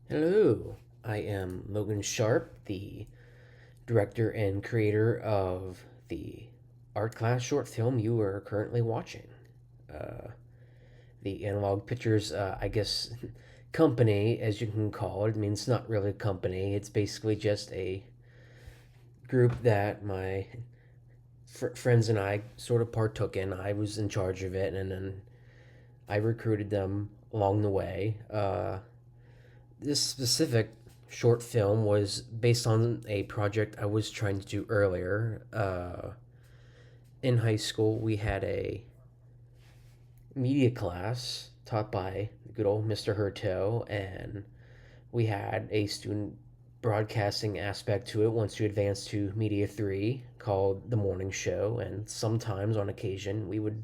Hello, I am Logan Sharp, the director and creator of the art class short film you are currently watching. Uh, the Analog Pictures, I guess, company, as you can call it. I mean, it's not really a company, it's basically just a group that my friends and I sort of partook in. I was in charge of it, and then I recruited them along the way. This specific short film was based on a project I was trying to do earlier. In high school, we had a media class taught by good old Mr. Hurto, and we had a student broadcasting aspect to it once you advance to Media 3 called The Morning Show. And sometimes, on occasion, we would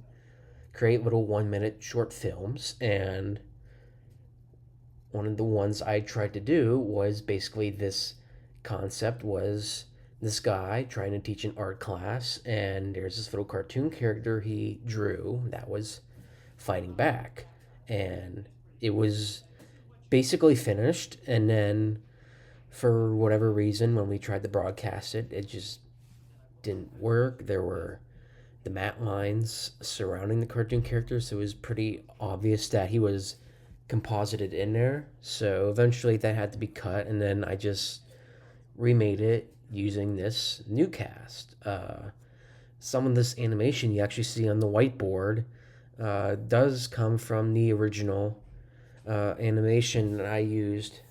create little 1 minute short films. And one of the ones I tried to do was basically this concept was this guy trying to teach an art class, and there's this little cartoon character he drew that was fighting back, and it was basically finished. And then for whatever reason, when we tried to broadcast it, it just didn't work. There were the matte lines surrounding the cartoon character, so it was pretty obvious that he was composited in there. So eventually that had to be cut, and then I just remade it using this new cast. Some of this animation you actually see on the whiteboard does come from the original animation that I used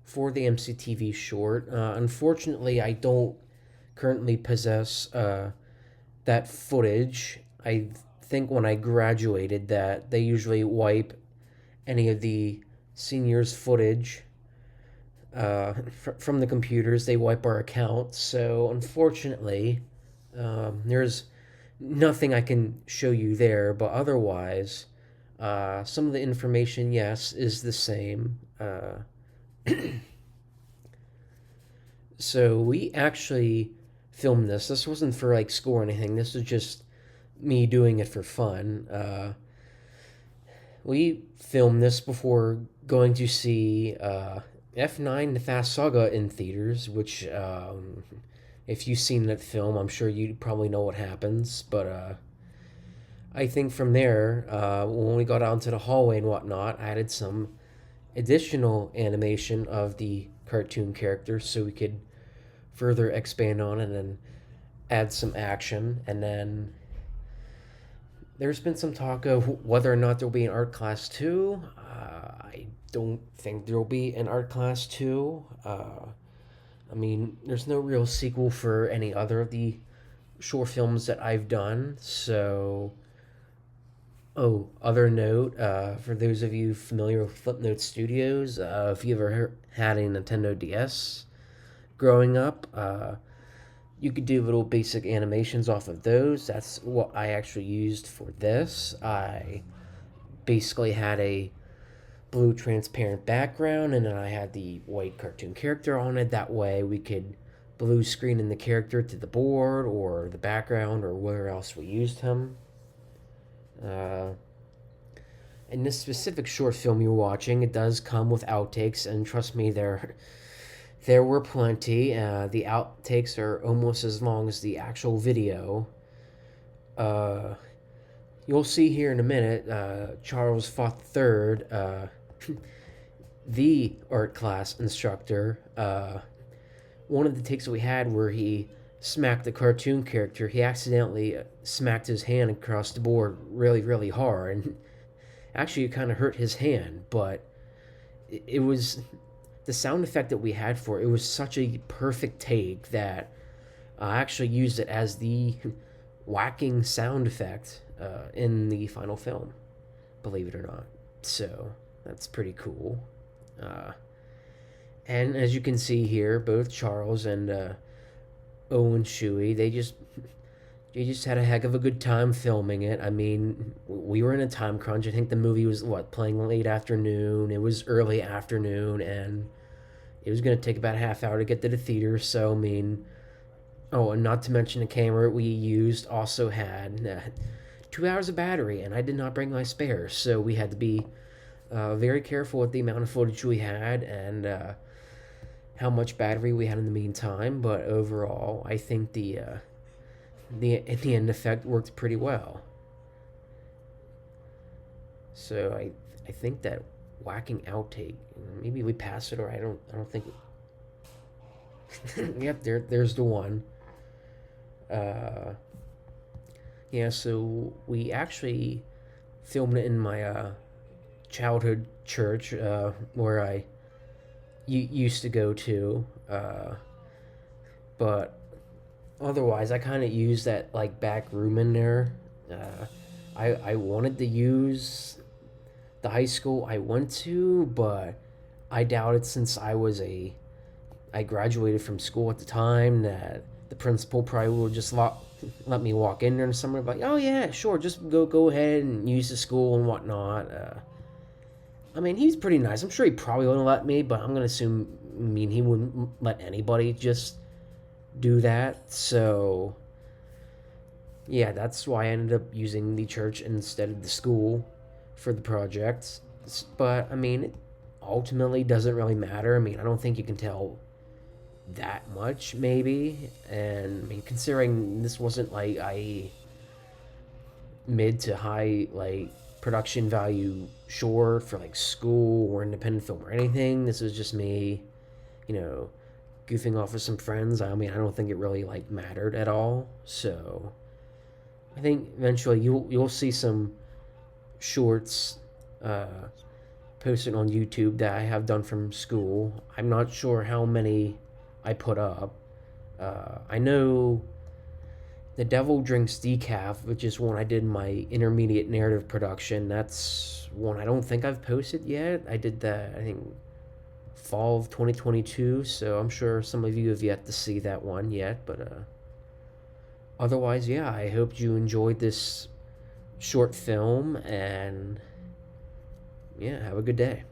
for the MCTV short. Unfortunately, I don't currently possess that footage. I think when I graduated that they usually wipe any of the seniors' footage from the computers. They wipe our accounts. So unfortunately, there's nothing I can show you there. But otherwise, some of the information, yes, is the same. So we actually filmed this. This wasn't for like school or anything. This was just me doing it for fun. We filmed this before going to see F9 The Fast Saga in theaters, which, if you've seen that film, I'm sure you probably know what happens. But I think from there, when we got out into the hallway and whatnot, I added some additional animation of the cartoon characters so we could further expand on it and then add some action. And then there's been some talk of whether or not there'll be an art class 2. I don't think there'll be an art class 2. I mean, there's no real sequel for any other of the short films that I've done. So, oh, other note, for those of you familiar with Flipnote Studios, if you ever had a Nintendo DS growing up, you could do little basic animations off of those. That's what I actually used for this. I basically had a blue transparent background, and then I had the white cartoon character on it. That way we could blue screen in the character to the board or the background or where else we used him. Uh, in this specific short film you're watching, it does come with outtakes, and trust me, there were plenty. The outtakes are almost as long as the actual video. Uh, you'll see here in a minute, Charles fought third, the art class instructor. One of the takes that we had where he smacked the cartoon character, he accidentally smacked his hand across the board really, really hard. And actually, it kind of hurt his hand, but it was the sound effect that we had for it was such a perfect take that I actually used it as the whacking sound effect in the final film, believe it or not. So that's pretty cool. Uh, and as you can see here, both Charles and Owen Shuey, they just had a heck of a good time filming it. I mean, we were in a time crunch. I think the movie was playing late afternoon. It was early afternoon, and it was going to take about a half hour to get to the theater. So I mean, oh, and not to mention the camera we used also had 2 hours of battery, and I did not bring my spares, so we had to be very careful with the amount of footage we had and how much battery we had in the meantime. But overall, I think the end effect worked pretty well. So I think that whacking outtake, maybe we pass it, or I don't think. Yep, there's the one. Uh, yeah, so we actually filmed it in my childhood church where I used to go to, but otherwise I kind of used that like back room in there. Uh, I wanted to use the high school I went to, but I doubt it since I graduated from school at the time that the principal probably would just let me walk in there and somewhere like, oh yeah, sure, just go ahead and use the school and whatnot. I mean, he's pretty nice. I'm sure he probably wouldn't let me, but I'm gonna assume, I mean, he wouldn't let anybody just do that. So yeah, that's why I ended up using the church instead of the school for the project. But I mean, it ultimately doesn't really matter. I mean, I don't think you can tell that much, maybe. And I mean, considering this wasn't like a mid to high like production value short for like school or independent film or anything, this was just me, you know, goofing off with some friends. I mean, I don't think it really like mattered at all. So I think eventually you'll see some shorts posted on YouTube that I have done from school. I'm not sure how many I put up. I know The Devil Drinks Decaf, which is one I did in my intermediate narrative production. That's one I don't think I've posted yet. I did that, I think, fall of 2022, so I'm sure some of you have yet to see that one yet. But otherwise, yeah, I hope you enjoyed this short film, and yeah, have a good day.